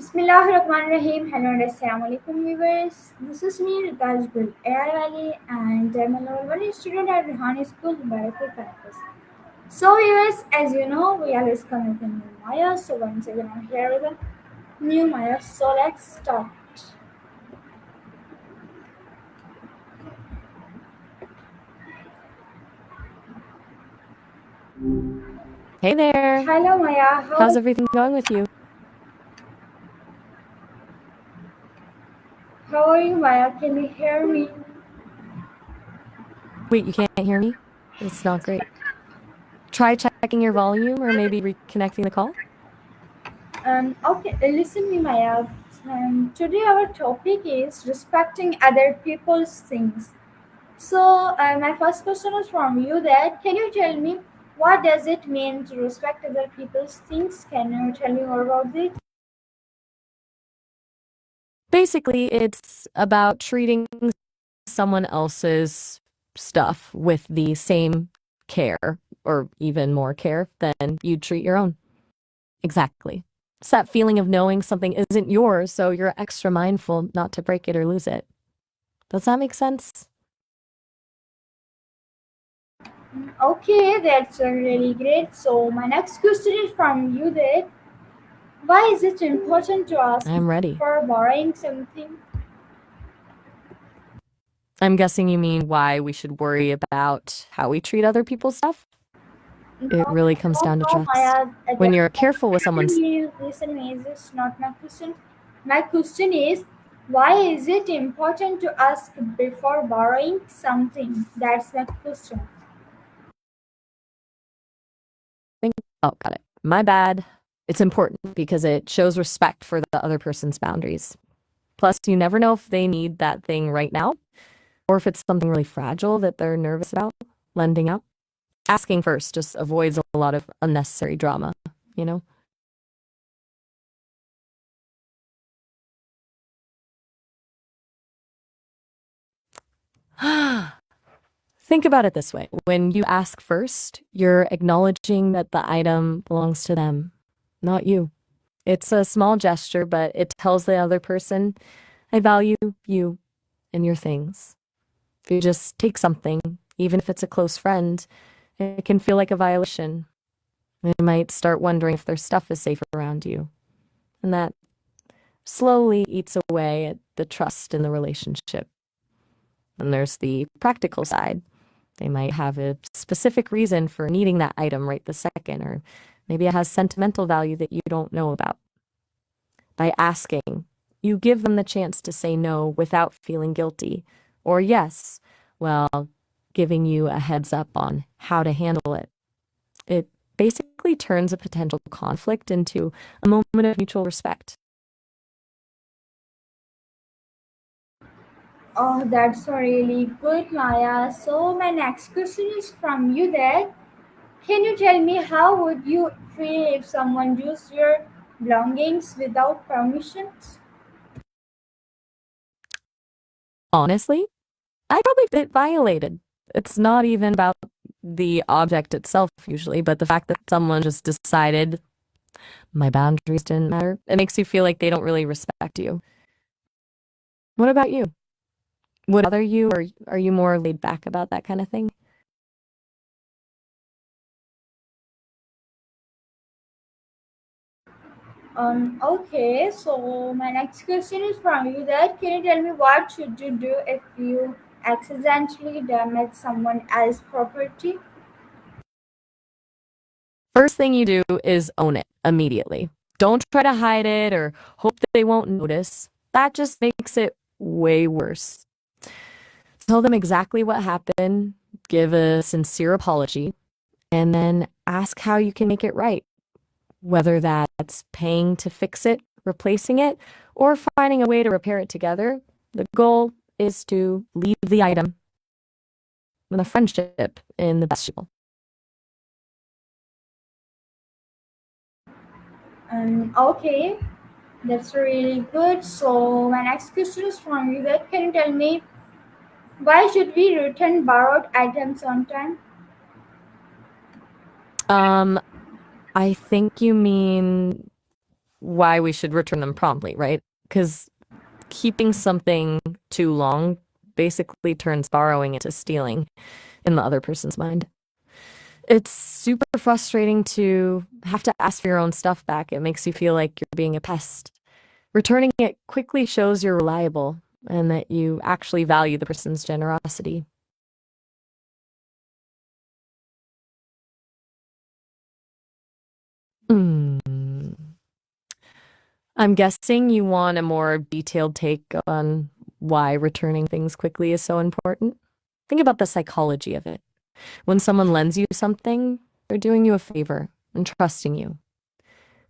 Bismillahirrahmanirrahim. Hello and assalamu alaikum viewers. This is me Rikaj Gul Airwali and I'm a level 1 student at Rihani School, Barakul campus. So viewers, as you know, we are coming with a new Maya. So once again I'm here with a new Maya. So let's start. Hey there. Hello Maya, How's everything going with you? how are you Maya? Can you hear me? Wait, you can't hear me? It's not great. Try checking your volume or maybe reconnecting the call. Okay, listen me Maya. Today our topic is respecting other people's things. So, my first question is from you that can you tell me what does it mean to respect other people's things? Can you tell me more about it? Basically, it's about treating someone else's stuff with the same care or even more care than you treat your own. Exactly. It's that feeling of knowing something isn't yours, so you're extra mindful not to break it or lose it. Does that make sense? Okay, that's really great. So, my next question is from you that why is it important to ask I'm ready. for borrowing something? I'm guessing you mean why we should worry about how we treat other people's stuff? It No, really comes down to no, trust. Maya. When you're careful with someone's, Listen, me, this is not my question. My question is why is it important to ask before borrowing something? That's my question. oh, got it. My bad. It's important because it shows respect for the other person's boundaries. Plus, you never know if they need that thing right now or if it's something really fragile that they're nervous about lending out. Asking first just avoids a lot of unnecessary drama, you know? Think about it this way. When you ask first, you're acknowledging that the item belongs to them, not you. It's a small gesture, but it tells the other person, I value you and your things. If you just take something, even if it's a close friend, it can feel like a violation. They might start wondering if their stuff is safe around you. And that slowly eats away at the trust in the relationship. And there's the practical side. They might have a specific reason for needing that item right this second, or maybe it has sentimental value that you don't know about. By asking, you give them the chance to say no without feeling guilty, or yes, while giving you a heads up on how to handle it. It basically turns a potential conflict into a moment of mutual respect. Oh, that's really good, Maya. So my next question is from you there. Can you tell me how would you feel if someone used your belongings without permissions? Honestly, I probably felt violated. It's not even about the object itself usually, but the fact that someone just decided my boundaries didn't matter. It makes you feel like they don't really respect you. What about you? Would it bother you, or are you more laid back about that kind of thing? Okay, so my next question is from you that can you tell me what should you do if you accidentally damage someone else's property? First thing you do is own it immediately. Don't try to hide it or hope that they won't notice. That just makes it way worse. Tell them exactly what happened, give a sincere apology, and then ask how you can make it right. Whether that's paying to fix it, replacing it, or finding a way to repair it together, the goal is to leave the item and the friendship in the best shape. Okay, that's really good. So my next question is from you that can you tell me why should we return borrowed items on time? Um, I think you mean why we should return them promptly, right? Because keeping something too long basically turns borrowing into stealing in the other person's mind. It's super frustrating to have to ask for your own stuff back. It makes you feel like you're being a pest. Returning it quickly shows you're reliable and that you actually value the person's generosity. Hmm. I'm guessing you want a more detailed take on why returning things quickly is so important. Think about the psychology of it. When someone lends you something, they're doing you a favor and trusting you.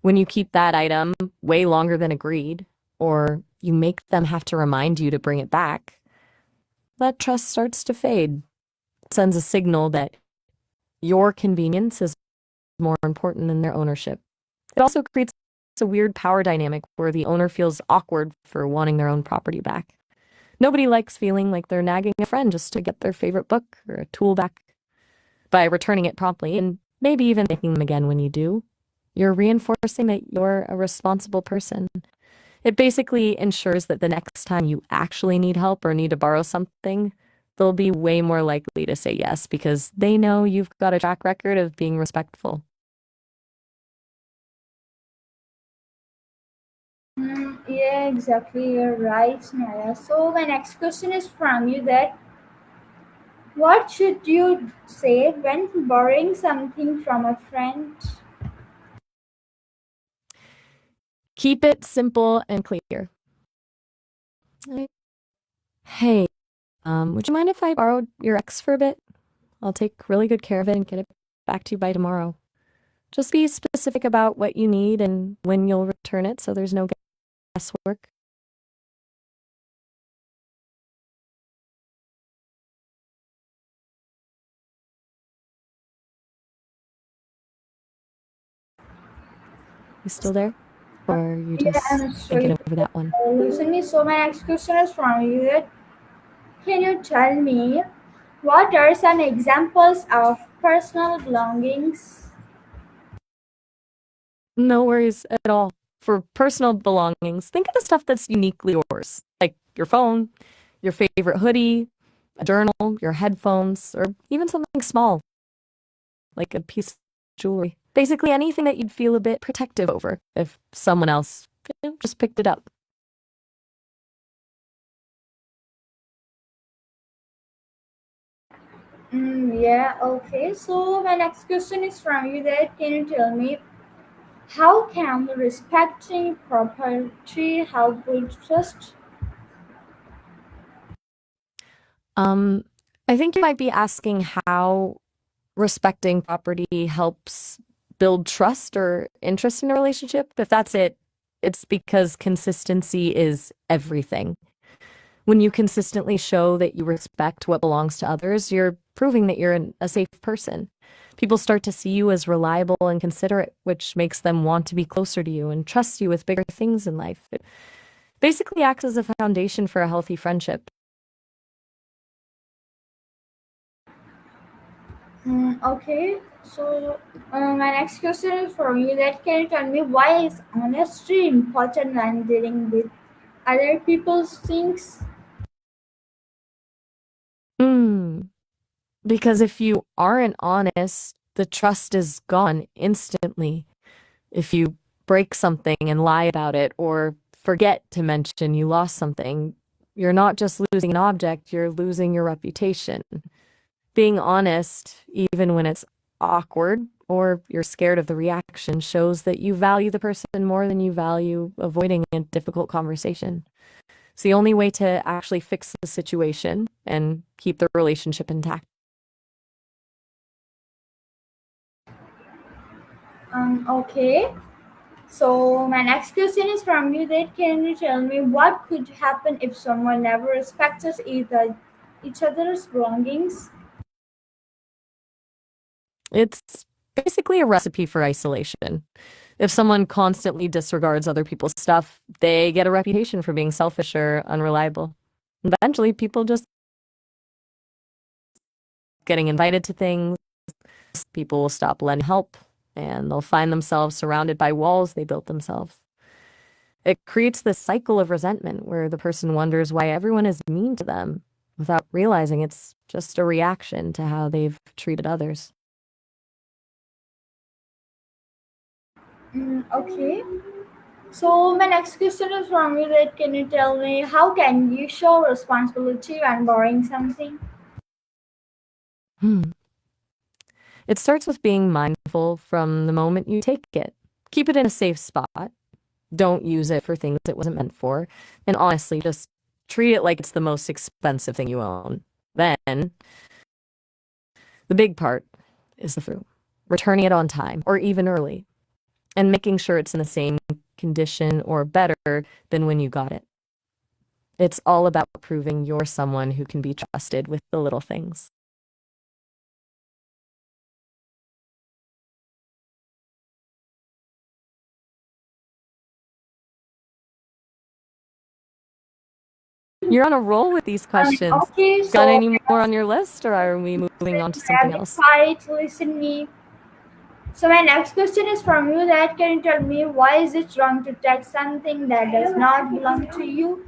When you keep that item way longer than agreed, or you make them have to remind you to bring it back, that trust starts to fade. It sends a signal that your convenience is more important than their ownership. It also creates a weird power dynamic where the owner feels awkward for wanting their own property back. Nobody likes feeling like they're nagging a friend just to get their favorite book or a tool back. By returning it promptly and maybe even thanking them again when you do, you're reinforcing that you're a responsible person. It basically ensures that the next time you actually need help or need to borrow something, they'll be way more likely to say yes because they know you've got a track record of being respectful. Yeah, exactly. You're right, Maya. So my next question is from you that what should you say when borrowing something from a friend? Keep it simple and clear. Like, hey, would you mind if I borrowed your X for a bit? I'll take really good care of it and get it back to you by tomorrow. Just be specific about what you need and when you'll return it so there's no guesswork. You still there? Or are you Yeah, just I'm sorry thinking over to that one? listen me. So my next question is from you that can you tell me what are some examples of personal belongings? No worries at all. For personal belongings, think of the stuff that's uniquely yours, like your phone, your favorite hoodie, a journal, your headphones, or even something small, like a piece of jewelry. Basically, anything that you'd feel a bit protective over if someone else just picked it up. Yeah, okay. So my next question is from you that can you tell me how can respecting property help build trust? Um, I think you might be asking how respecting property helps build trust or interest in a relationship. If that's it, it's because consistency is everything. When you consistently show that you respect what belongs to others, you're proving that you're a safe person. People start to see you as reliable and considerate, which makes them want to be closer to you and trust you with bigger things in life. It basically acts as a foundation for a healthy friendship. Okay, so my next question is from you that can you tell me why is honesty important when dealing with other people's things? Mm. Because if you aren't honest, the trust is gone instantly. If you break something and lie about it or forget to mention you lost something, you're not just losing an object, you're losing your reputation. Being honest, even when it's awkward or you're scared of the reaction, shows that you value the person more than you value avoiding a difficult conversation. It's the only way to actually fix the situation and keep the relationship intact. Okay. So my next question is from you that can you tell me what could happen if someone never respects either each other's belongings? It's basically a recipe for isolation. If someone constantly disregards other people's stuff, they get a reputation for being selfish or unreliable. Eventually, people just getting invited to things, people will stop lending help, and they'll find themselves surrounded by walls they built themselves. It creates this cycle of resentment where the person wonders why everyone is mean to them without realizing it's just a reaction to how they've treated others. Okay. So my next question is from you that can you tell me how can you show responsibility when borrowing something? Hmm. It starts with being mindful from the moment you take it. Keep it in a safe spot. Don't use it for things it wasn't meant for. And honestly, just treat it like it's the most expensive thing you own. Then, the big part is the through. Returning it on time or even early and making sure it's in the same condition or better than when you got it. It's all about proving you're someone who can be trusted with the little things. You're on a roll with these questions. Okay, Got so any more on your list, or are we moving on to something rapid else? fight, listen me. So my next question is from you that can you tell me why is it wrong to text something that does not belong to you?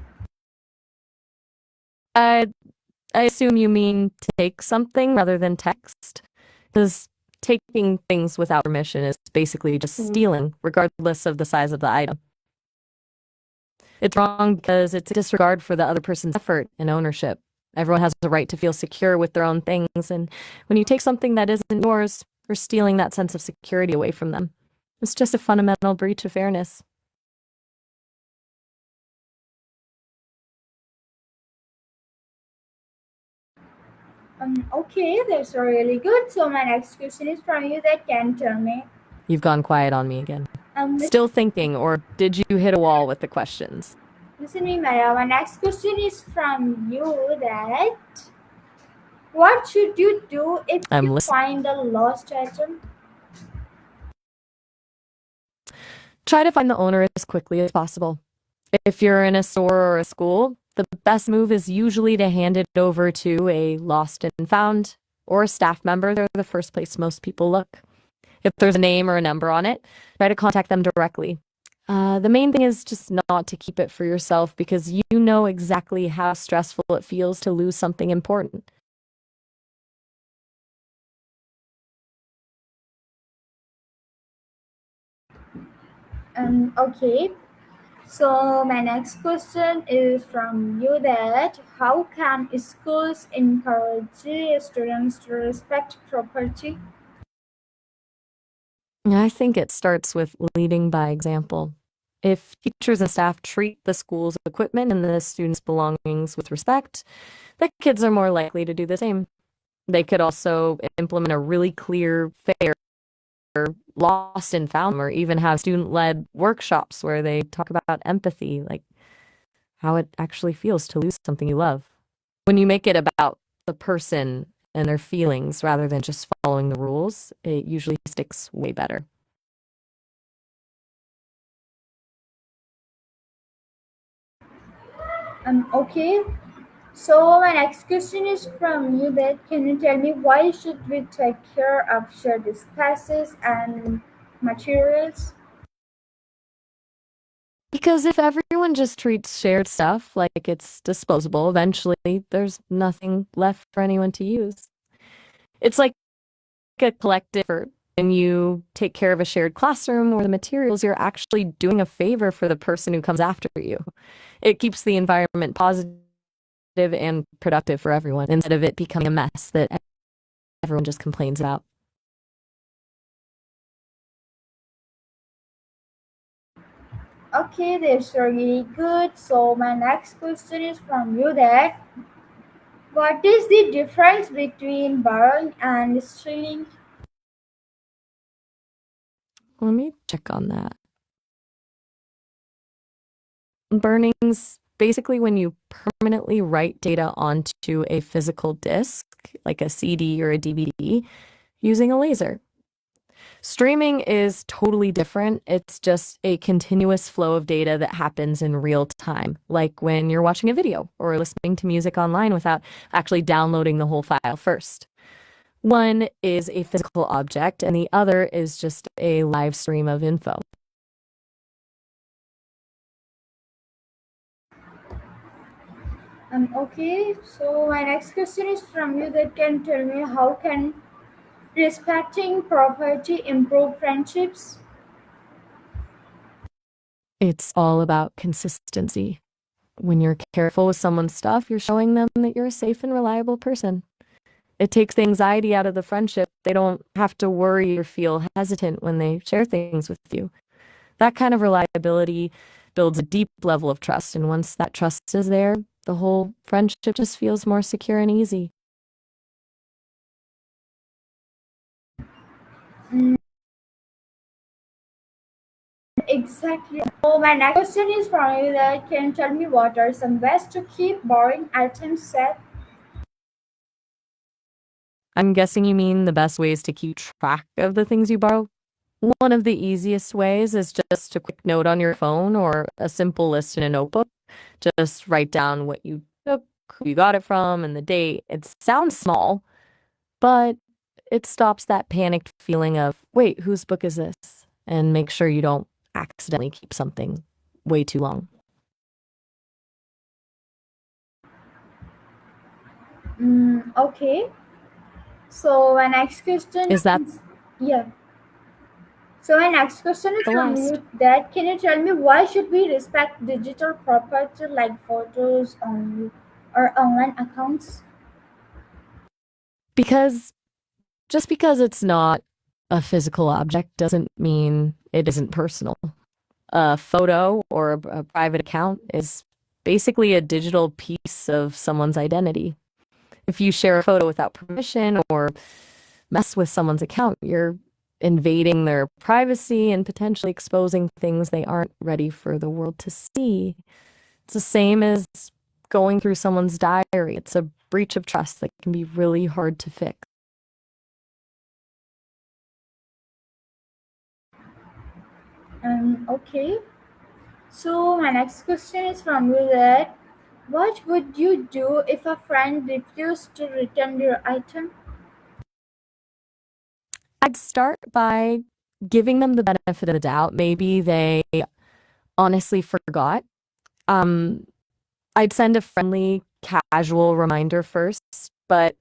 I I assume you mean take something rather than text, because taking things without permission is basically just stealing, regardless of the size of the item. It's wrong because it's a disregard for the other person's effort and ownership. Everyone has the right to feel secure with their own things, and when you take something that isn't yours, you're stealing that sense of security away from them. It's just a fundamental breach of fairness. Okay, that's really good. So my next question is from you that can tell me. You've gone quiet on me again. Listen, Still thinking, or did you hit a wall with the questions? listen me, Maya. My next question is from you that what should you do if you I'm listening. find a lost item? Try to find the owner as quickly as possible. If you're in a store or a school, the best move is usually to hand it over to a lost and found or a staff member. They're the first place most people look. If there's a name or a number on it, try to contact them directly. The main thing is just not to keep it for yourself because you know exactly how stressful it feels to lose something important. Okay. So my next question is from you that how can schools encourage students to respect property? I think it starts with leading by example. If teachers and staff treat the school's equipment and the students' belongings with respect, the kids are more likely to do the same. They could also implement a really clear, fair, lost and found, or even have student-led workshops where they talk about empathy, like how it actually feels to lose something you love. When you make it about the person and their feelings rather than just following the rules, it usually sticks way better. Okay. So my next question is from you that can you tell me why should we take care of shared spaces and materials? Because if everyone just treats shared stuff like it's disposable, eventually there's nothing left for anyone to use. It's like a collective effort. When you take care of a shared classroom or the materials, you're actually doing a favor for the person who comes after you. It keeps the environment positive and productive for everyone instead of it becoming a mess that everyone just complains about. Okay, that's really good. So my next question is from you that what is the difference between borrowing and stealing? Let me check on that. Burning's basically when you permanently write data onto a physical disk, like a CD or a DVD, using a laser. Streaming is totally different. It's just a continuous flow of data that happens in real time, like when you're watching a video or listening to music online without actually downloading the whole file first. One is a physical object, and the other is just a live stream of info. Okay, so my next question is from you that can tell me how can respecting property improve friendships? It's all about consistency. When you're careful with someone's stuff, you're showing them that you're a safe and reliable person. It takes the anxiety out of the friendship. They don't have to worry or feel hesitant when they share things with you. That kind of reliability builds a deep level of trust. And once that trust is there, the whole friendship just feels more secure and easy. Mm, exactly. So my next question is from you that can tell me what are some ways to keep borrowing items safe? I'm guessing you mean the best ways to keep track of the things you borrow. One of the easiest ways is just a quick note on your phone or a simple list in a notebook. Just write down what you took, who you got it from, and the date. It sounds small, but it stops that panicked feeling of, wait, whose book is this? And make sure you don't accidentally keep something way too long. Okay. So my next question Is that is yeah. So my next question is the from last? you that can you tell me why should we respect digital property like photos on or online accounts? Because just because it's not a physical object doesn't mean it isn't personal. A photo or a private account is basically a digital piece of someone's identity. If you share a photo without permission or mess with someone's account, you're invading their privacy and potentially exposing things they aren't ready for the world to see. It's the same as going through someone's diary. It's a breach of trust that can be really hard to fix. Okay. So my next question is from you that what would you do if a friend refused to return your item? I'd start by giving them the benefit of the doubt. Maybe they honestly forgot. Um, I'd send a friendly, casual reminder first, but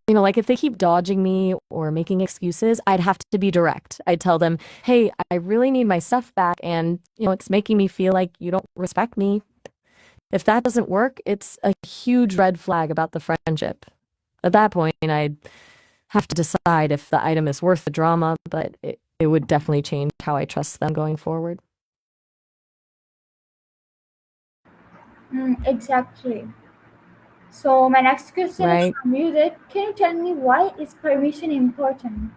like if they keep dodging me or making excuses, I'd have to be direct. I'd tell them, "Hey, I really need my stuff back and, it's making me feel like you don't respect me." If that doesn't work, it's a huge red flag about the friendship. At that point, I'd have to decide if the item is worth the drama, but it would definitely change how I trust them going forward. Exactly. So my next question is Right? from you that can you tell me why is permission important?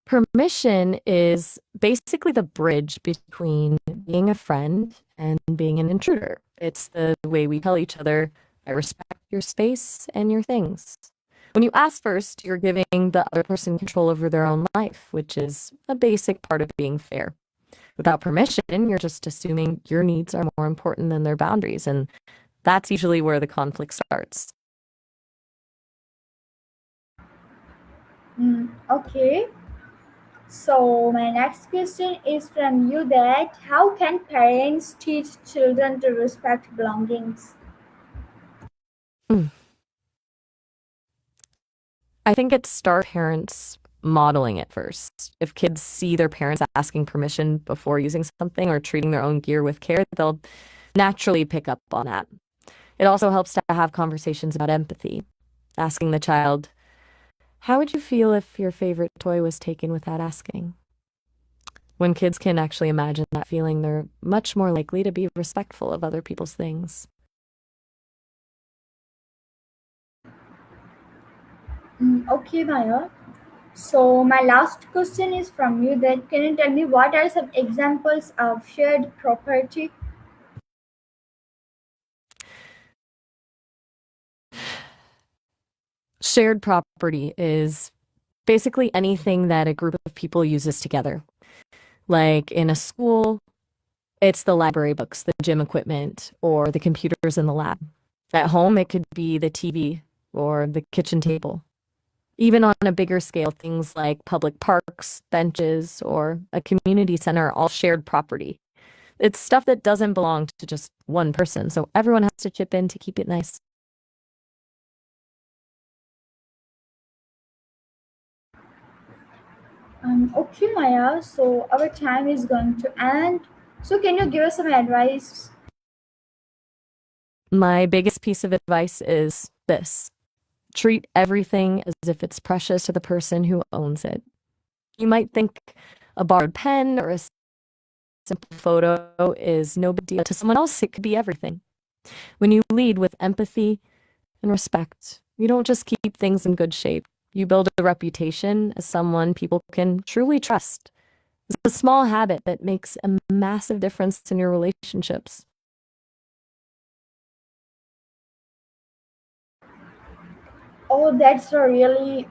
Permission is basically the bridge between being a friend and being an intruder. It's the way we tell each other, I respect your space and your things. When you ask first, you're giving the other person control over their own life, which is a basic part of being fair. Without permission, you're just assuming your needs are more important than their boundaries. And that's usually where the conflict starts. Okay. So my next question is from you that how can parents teach children to respect belongings? Mm. I think it starts parents modeling it first. If kids see their parents asking permission before using something or treating their own gear with care, they'll naturally pick up on that. It also helps to have conversations about empathy, asking the child, how would you feel if your favorite toy was taken without asking? When kids can actually imagine that feeling, they're much more likely to be respectful of other people's things. Okay, Maya. So my last question is from you that can you tell me what are some examples of shared property? Shared property is basically anything that a group of people uses together. Like in a school, it's the library books, the gym equipment, or the computers in the lab. At home, it could be the TV or the kitchen table. Even on a bigger scale, things like public parks, benches, or a community center are all shared property. It's stuff that doesn't belong to just one person, so everyone has to chip in to keep it nice. Okay, Maya. So our time is going to end. So can you give us some advice? My biggest piece of advice is this: treat everything as if it's precious to the person who owns it. You might think a borrowed pen or a simple photo is no big deal. To someone else, it could be everything. When you lead with empathy and respect, you don't just keep things in good shape. You build a reputation as someone people can truly trust. It's a small habit that makes a massive difference in your relationships. Oh, that's a really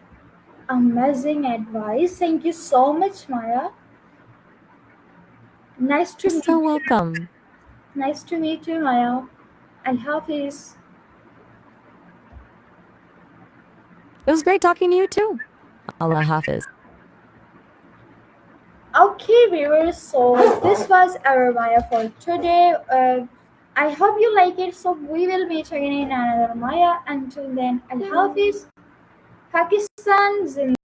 amazing advice. Thank you so much, Maya. Nice to You're meet so you. welcome. Nice to meet you, Maya. And Hafiz. It was great talking to you too. Allah Hafiz. Okay, viewers. So this was our Maya for today. I hope you like it. So we will meet again in another Maya. Until then, Al Hafiz, Pakistan,